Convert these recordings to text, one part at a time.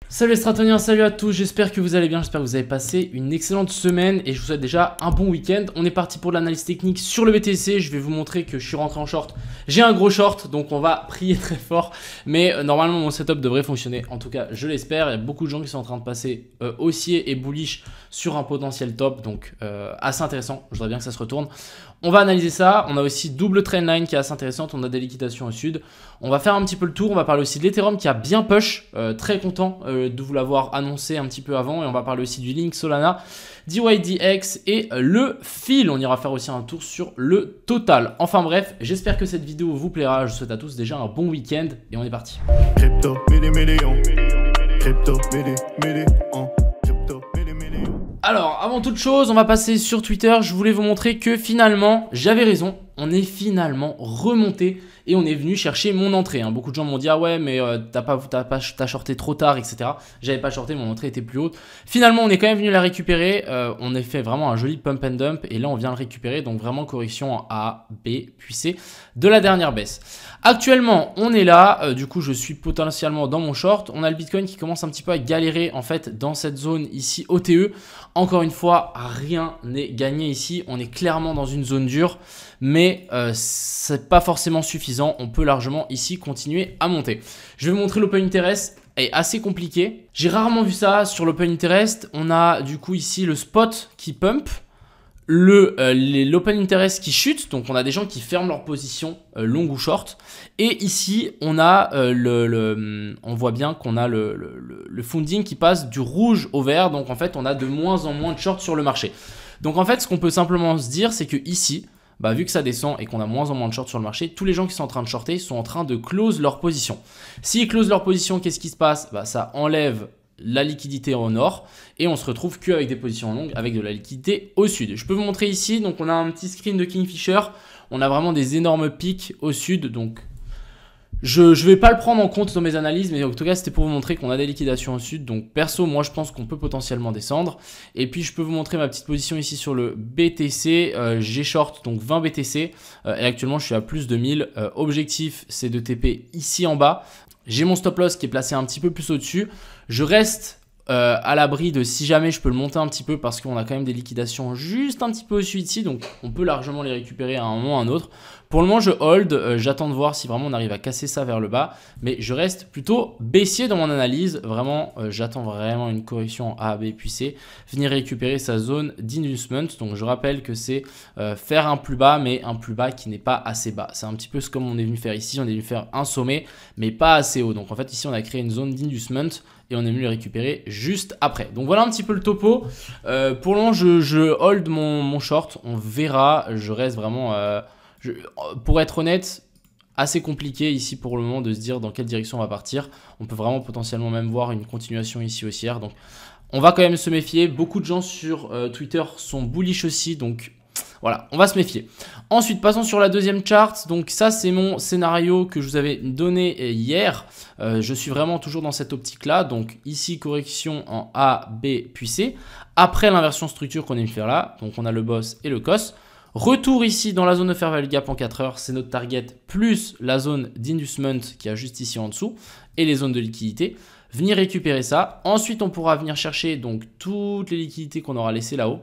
Salut les stratoniens, salut à tous, j'espère que vous allez bien, j'espère que vous avez passé une excellente semaine et je vous souhaite déjà un bon week-end. On est parti pour de l'analyse technique sur le BTC, je vais vous montrer que je suis rentré en short. J'ai un gros short, donc on va prier très fort, mais normalement mon setup devrait fonctionner, en tout cas je l'espère. Il y a beaucoup de gens qui sont en train de passer haussier et bullish sur un potentiel top, donc assez intéressant, je voudrais bien que ça se retourne. On va analyser ça, on a aussi double trendline qui est assez intéressante, on a des liquidations au sud. On va faire un petit peu le tour, on va parler aussi de l'Ethereum qui a bien push, très content de vous l'avoir annoncé un petit peu avant. Et on va parler aussi du Link Solana, DYDX et le fil. On ira faire aussi un tour sur le total. Enfin bref, j'espère que cette vidéo vous plaira. Je vous souhaite à tous déjà un bon week-end et on est parti. Crypto, million. Crypto, million. Alors, avant toute chose, on va passer sur Twitter. Je voulais vous montrer que finalement, j'avais raison. On est finalement remonté et on est venu chercher mon entrée. Beaucoup de gens m'ont dit « Ah ouais, mais t'as shorté trop tard, etc. » J'avais pas shorté, mon entrée était plus haute. Finalement, on est quand même venu la récupérer. On a fait vraiment un joli pump and dump et là, on vient le récupérer. Donc vraiment correction en A, B, puis C de la dernière baisse. Actuellement, on est là. Du coup, je suis potentiellement dans mon short. On a le Bitcoin qui commence un petit peu à galérer en fait dans cette zone ici OTE. Encore une fois, rien n'est gagné ici. On est clairement dans une zone dure, mais c'est pas forcément suffisant. On peut largement ici continuer à monter. Je vais vous montrer l'open interest. Est assez compliqué. J'ai rarement vu ça sur l'open interest. On a du coup ici le spot qui pump. L'open interest qui chute, donc on a des gens qui ferment leur position long ou short, et ici on a on voit bien qu'on a le funding qui passe du rouge au vert, donc en fait on a de moins en moins de short sur le marché. Donc en fait ce qu'on peut simplement se dire, c'est que ici, vu que ça descend et qu'on a moins en moins de short sur le marché, tous les gens qui sont en train de shorter sont en train de close leur position. S'ils close leur position, qu'est-ce qui se passe? Ça enlève la liquidité au nord et on se retrouve qu'avec des positions en longue avec de la liquidité au sud. Je peux vous montrer ici, donc on a un petit screen de Kingfisher, on a vraiment des énormes pics au sud, donc je vais pas le prendre en compte dans mes analyses, mais en tout cas c'était pour vous montrer qu'on a des liquidations au sud. Donc perso, moi je pense qu'on peut potentiellement descendre. Et puis je peux vous montrer ma petite position ici sur le BTC. J'ai short donc 20 BTC et actuellement je suis à plus de 1000. Objectif c'est de TP ici en bas. J'ai mon stop loss qui est placé un petit peu plus au-dessus. Je reste à l'abri de si jamais je peux le monter un petit peu parce qu'on a quand même des liquidations juste un petit peu au-dessus ici. Donc on peut largement les récupérer à un moment ou à un autre. Pour le moment je hold, j'attends de voir si vraiment on arrive à casser ça vers le bas. Mais je reste plutôt baissier dans mon analyse. Vraiment, j'attends vraiment une correction A, B puis C. Venir récupérer sa zone d'inducement. Donc je rappelle que c'est faire un plus bas, mais un plus bas qui n'est pas assez bas. C'est un petit peu comme on est venu faire ici. On est venu faire un sommet, mais pas assez haut. Donc en fait ici on a créé une zone d'inducement et on est venu le récupérer juste après. Donc voilà un petit peu le topo. Pour le moment je hold mon short. On verra. Je reste vraiment... pour être honnête, assez compliqué ici pour le moment de se dire dans quelle direction on va partir. On peut vraiment potentiellement même voir une continuation ici haussière. Donc on va quand même se méfier. Beaucoup de gens sur Twitter sont bullish aussi. Donc voilà, on va se méfier. Ensuite, passons sur la deuxième chart. Donc ça, c'est mon scénario que je vous avais donné hier. Je suis vraiment toujours dans cette optique-là. Donc ici, correction en A, B, puis C. Après l'inversion structure qu'on est venu faire là. Donc on a le boss et le cos. Retour ici dans la zone de fair value gap en 4 heures, c'est notre target, plus la zone d'inducement qui a juste ici en dessous et les zones de liquidité. Venir récupérer ça. Ensuite, on pourra venir chercher donc toutes les liquidités qu'on aura laissées là-haut.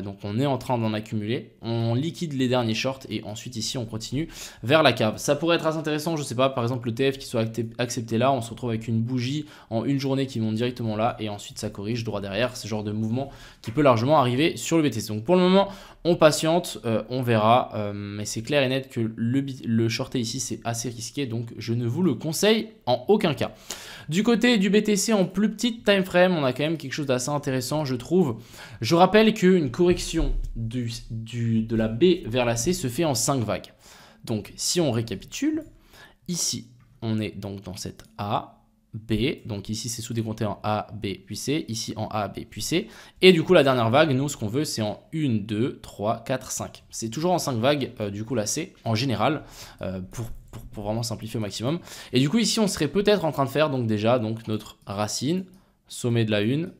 Donc on est en train d'en accumuler, on liquide les derniers shorts et ensuite ici on continue vers la cave. Ça pourrait être assez intéressant, je sais pas, par exemple le TF qui soit accepté là, on se retrouve avec une bougie en une journée qui monte directement là et ensuite ça corrige droit derrière, ce genre de mouvement qui peut largement arriver sur le BTC. Donc pour le moment on patiente, on verra, mais c'est clair et net que le shorter ici c'est assez risqué, donc je ne vous le conseille en aucun cas. Du côté du BTC en plus petite time frame, on a quand même quelque chose d'assez intéressant je trouve. Je rappelle qu'une correction de la B vers la C se fait en 5 vagues. Donc si on récapitule, ici on est donc dans cette A, B, donc ici c'est sous-décompté en A, B, puis C, ici en A, B, puis C. Et du coup la dernière vague, nous ce qu'on veut c'est en 1, 2, 3, 4, 5. C'est toujours en 5 vagues du coup la C en général pour vraiment simplifier au maximum. Et du coup ici on serait peut-être en train de faire donc déjà donc notre racine, sommet de la 1,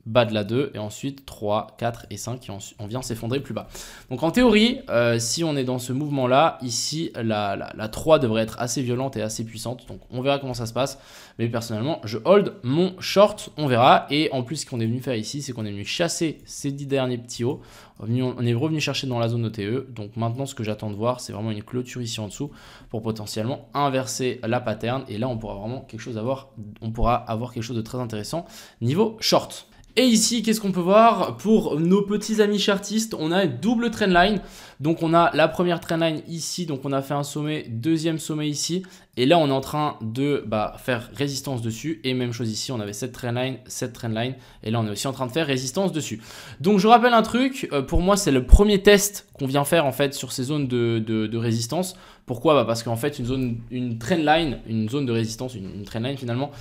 bas de la 2 et ensuite 3, 4 et 5 et on vient s'effondrer plus bas. Donc en théorie, si on est dans ce mouvement-là, ici la 3 devrait être assez violente et assez puissante. Donc on verra comment ça se passe. Mais personnellement, je hold mon short, on verra. Et en plus, ce qu'on est venu faire ici, c'est qu'on est venu chasser ces 10 derniers petits hauts. On est revenu chercher dans la zone OTE. Donc maintenant, ce que j'attends de voir, c'est vraiment une clôture ici en dessous pour potentiellement inverser la pattern. Et là, on pourra vraiment on pourra avoir quelque chose de très intéressant niveau short. Et ici, qu'est-ce qu'on peut voir pour nos petits amis chartistes? On a une double trendline. Donc, on a la première trendline ici. Donc, on a fait un sommet, deuxième sommet ici. Et là, on est en train de faire résistance dessus. Et même chose ici, on avait cette trendline. Et là, on est aussi en train de faire résistance dessus. Donc, je rappelle un truc. Pour moi, c'est le premier test qu'on vient faire en fait sur ces zones de résistance. Pourquoi? Parce qu'en fait, une trendline, une zone de résistance, une trendline finalement,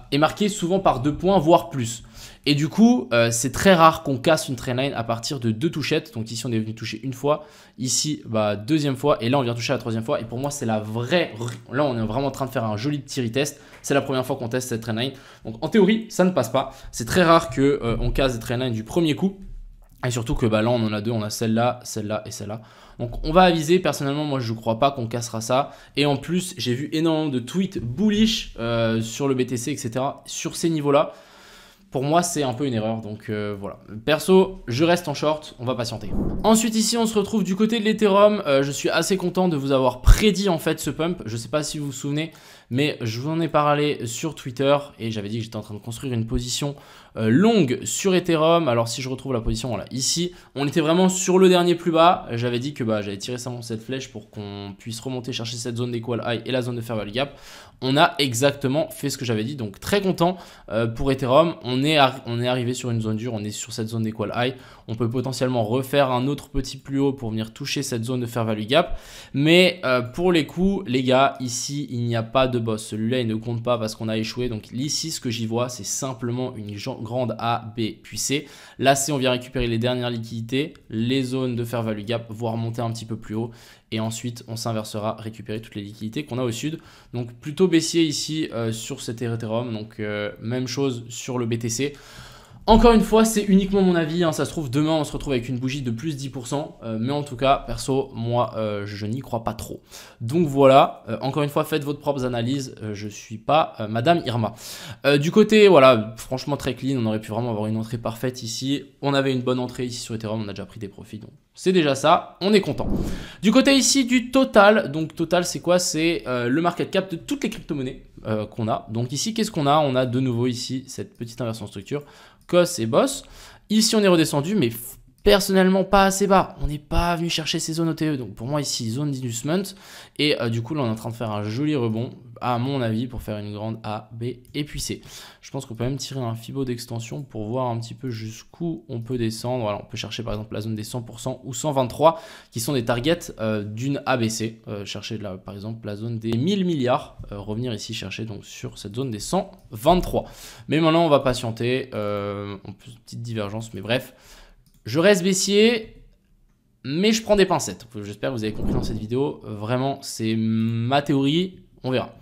est marquée souvent par 2 points, voire plus. Et du coup, c'est très rare qu'on casse une trendline à partir de 2 touchettes. Donc ici, on est venu toucher une fois. Ici, deuxième fois. Et là, on vient toucher la troisième fois. Et pour moi, c'est la vraie... Là, on est vraiment en train de faire un joli petit retest. C'est la première fois qu'on teste cette trendline. Donc en théorie, ça ne passe pas. C'est très rare qu'on casse des trendlines du premier coup. Et surtout que là, on en a 2. On a celle-là, celle-là et celle-là. Donc on va aviser. Personnellement, moi, je ne crois pas qu'on cassera ça. Et en plus, j'ai vu énormément de tweets bullish sur le BTC, etc. sur ces niveaux-là. Pour moi, c'est un peu une erreur, donc voilà. Perso, je reste en short, on va patienter. Ensuite, ici, on se retrouve du côté de l'Ethereum. Je suis assez content de vous avoir prédit en fait ce pump. Je ne sais pas si vous vous souvenez, mais je vous en ai parlé sur Twitter et j'avais dit que j'étais en train de construire une position longue sur Ethereum. Alors, si je retrouve la position, voilà, ici, on était vraiment sur le dernier plus bas. J'avais dit que j'allais tirer cette flèche pour qu'on puisse remonter chercher cette zone d'equal high et la zone de fair value gap. On a exactement fait ce que j'avais dit, donc très content pour Ethereum. On est arrivé sur une zone dure, on est sur cette zone d'equal high. On peut potentiellement refaire un autre petit plus haut pour venir toucher cette zone de fair value gap. Mais pour les coups, les gars, ici, il n'y a pas de boss. Celui-là, il ne compte pas parce qu'on a échoué. Donc ici, ce que j'y vois, c'est simplement une grande A, B, puis C. Là, on vient récupérer les dernières liquidités, les zones de fair value gap, voire monter un petit peu plus haut. Et ensuite, on s'inversera, récupérer toutes les liquidités qu'on a au sud. Donc, plutôt baissier ici sur cet Ethereum. Donc, même chose sur le BTC. Encore une fois, c'est uniquement mon avis. Ça se trouve, demain, on se retrouve avec une bougie de plus 10%. Mais en tout cas, perso, moi, je n'y crois pas trop. Donc voilà, encore une fois, faites votre propre analyse. Je ne suis pas Madame Irma. Du côté, voilà, franchement très clean. On aurait pu vraiment avoir une entrée parfaite ici. On avait une bonne entrée ici sur Ethereum. On a déjà pris des profits. Donc c'est déjà ça. On est content. Du côté ici du total. Donc total, c'est quoi? C'est le market cap de toutes les crypto-monnaies qu'on a. Donc ici, qu'est-ce qu'on a? On a de nouveau ici cette petite inversion de structure. COS et BOSS. Ici, on est redescendu, mais personnellement pas assez bas. On n'est pas venu chercher ces zones OTE. Donc pour moi, ici, zone d'inducement. Et du coup, là, on est en train de faire un joli rebond, à mon avis, pour faire une grande A, B et puis C. Je pense qu'on peut même tirer un Fibo d'extension pour voir un petit peu jusqu'où on peut descendre. Alors, on peut chercher par exemple la zone des 100% ou 123 qui sont des targets d'une ABC. Chercher là, par exemple la zone des 1000 milliards. Revenir ici chercher donc sur cette zone des 123. Mais maintenant, on va patienter. En plus, petite divergence, mais bref. Je reste baissier, mais je prends des pincettes. J'espère que vous avez compris dans cette vidéo. Vraiment, c'est ma théorie. On verra.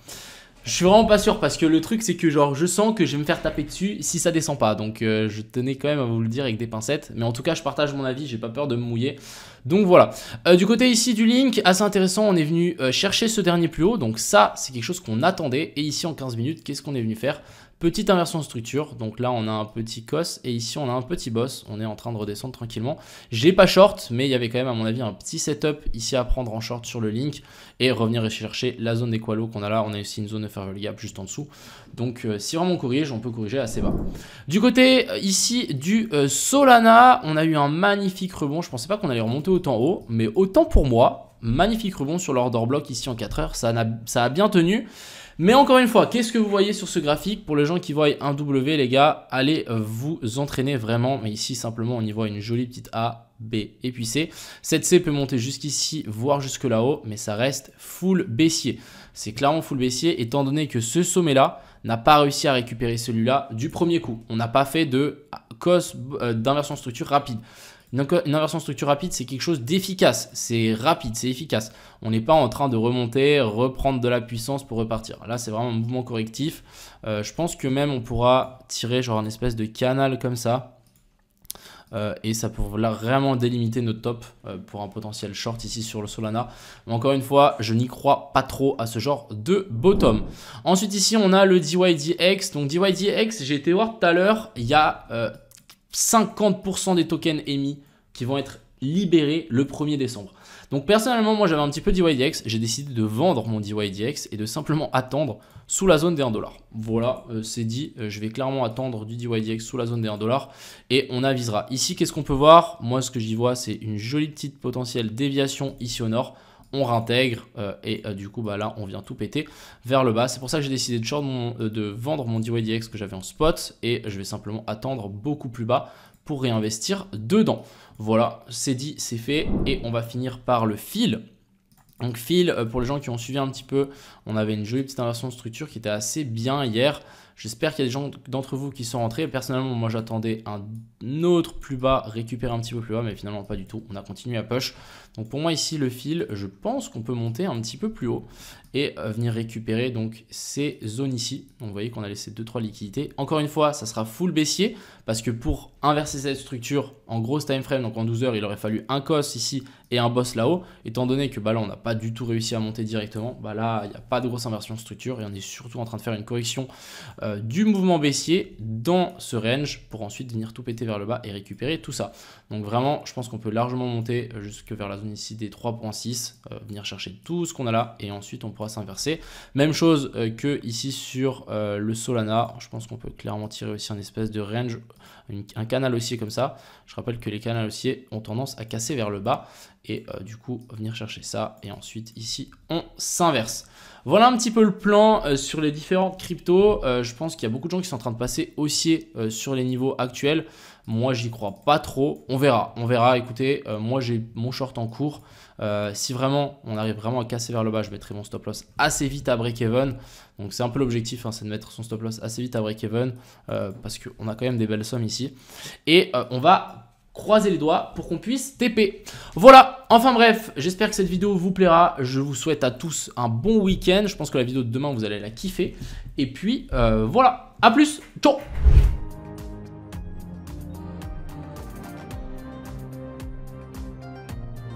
Je suis vraiment pas sûr parce que le truc, c'est que genre, je sens que je vais me faire taper dessus si ça descend pas. Donc, je tenais quand même à vous le dire avec des pincettes. Mais en tout cas, je partage mon avis. J'ai pas peur de me mouiller. Donc voilà. Du côté ici du link, assez intéressant. On est venu chercher ce dernier plus haut. Donc ça, c'est quelque chose qu'on attendait. Et ici, en 15 minutes, qu'est-ce qu'on est venu faire? Petite inversion de structure, donc là on a un petit COS et ici on a un petit boss, on est en train de redescendre tranquillement. Je l'ai pas short, mais il y avait quand même à mon avis un petit setup ici à prendre en short sur le link et revenir chercher la zone des Qualo qu'on a là. On a aussi une zone de fair value gap juste en dessous. Donc si vraiment on corrige, on peut corriger assez bas. Du côté ici du Solana, on a eu un magnifique rebond. Je pensais pas qu'on allait remonter autant haut, mais autant pour moi, magnifique rebond sur l'order block ici en 4 heures, ça a bien tenu. Mais encore une fois, qu'est-ce que vous voyez sur ce graphique? Pour les gens qui voient un W, les gars, allez vous entraîner vraiment. Mais ici, simplement, on y voit une jolie petite A, B et puis C. Cette C peut monter jusqu'ici, voire jusque là-haut, mais ça reste full baissier. C'est clairement full baissier, étant donné que ce sommet-là n'a pas réussi à récupérer celui-là du premier coup. On n'a pas fait de cause d'inversion de structure rapide. Une inversion structure rapide, c'est quelque chose d'efficace. C'est rapide, c'est efficace. On n'est pas en train de remonter, reprendre de la puissance pour repartir. Là, c'est vraiment un mouvement correctif. Je pense que même on pourra tirer genre une espèce de canal comme ça. Et ça pourrait vraiment délimiter notre top pour un potentiel short ici sur le Solana. Mais encore une fois, je n'y crois pas trop à ce genre de bottom. Ensuite ici, on a le DYDX. Donc DYDX, j'ai été voir tout à l'heure, il y a 50% des tokens émis qui vont être libérés le 1er décembre. Donc personnellement, moi j'avais un petit peu DYDX, j'ai décidé de vendre mon DYDX et de simplement attendre sous la zone des 1$. Voilà, c'est dit, je vais clairement attendre du DYDX sous la zone des 1$ et on avisera. Ici, qu'est-ce qu'on peut voir? Moi, ce que j'y vois, c'est une jolie petite potentielle déviation ici au nord. On réintègre et du coup, bah, là, on vient tout péter vers le bas. C'est pour ça que j'ai décidé de vendre mon DYDX que j'avais en spot et je vais simplement attendre beaucoup plus bas pour réinvestir dedans. Voilà, c'est dit, c'est fait et on va finir par le fil. Donc fil, pour les gens qui ont suivi un petit peu, on avait une jolie petite inversion de structure qui était assez bien hier. J'espère qu'il y a des gens d'entre vous qui sont rentrés. Personnellement, moi j'attendais un autre plus bas, récupérer un petit peu plus bas, mais finalement pas du tout. On a continué à push. Donc pour moi ici, le fil, je pense qu'on peut monter un petit peu plus haut et venir récupérer donc ces zones ici. Donc vous voyez qu'on a laissé 2-3 liquidités. Encore une fois, ça sera full baissier parce que pour inverser cette structure en grosse time frame, donc en 12 heures, il aurait fallu un cos ici et un boss là-haut. Étant donné que bah, là, on n'a pas du tout réussi à monter directement, bah, là, il n'y a pas de grosse inversion de structure et on est surtout en train de faire une correction du mouvement baissier dans ce range pour ensuite venir tout péter vers le bas et récupérer tout ça. Donc vraiment, je pense qu'on peut largement monter jusque vers la zone ici des 3.6, venir chercher tout ce qu'on a là et ensuite on pourra s'inverser. Même chose que ici sur le Solana, je pense qu'on peut clairement tirer aussi un espèce de range, un canal haussier comme ça. Je rappelle que les canaux haussiers ont tendance à casser vers le bas et du coup venir chercher ça et ensuite ici on s'inverse. Voilà un petit peu le plan sur les différentes cryptos. Je pense qu'il y a beaucoup de gens qui sont en train de passer haussier sur les niveaux actuels. Moi, j'y crois pas trop. On verra. On verra. Écoutez, moi, j'ai mon short en cours. Si vraiment, on arrive vraiment à casser vers le bas, je mettrai mon stop loss assez vite à break-even. Donc, c'est un peu l'objectif, hein, c'est de mettre son stop loss assez vite à break-even parce qu'on a quand même des belles sommes ici. Et on va croiser les doigts pour qu'on puisse TP. Voilà, enfin bref, j'espère que cette vidéo vous plaira. Je vous souhaite à tous un bon week-end. Je pense que la vidéo de demain, vous allez la kiffer. Et puis, voilà, à plus, ciao.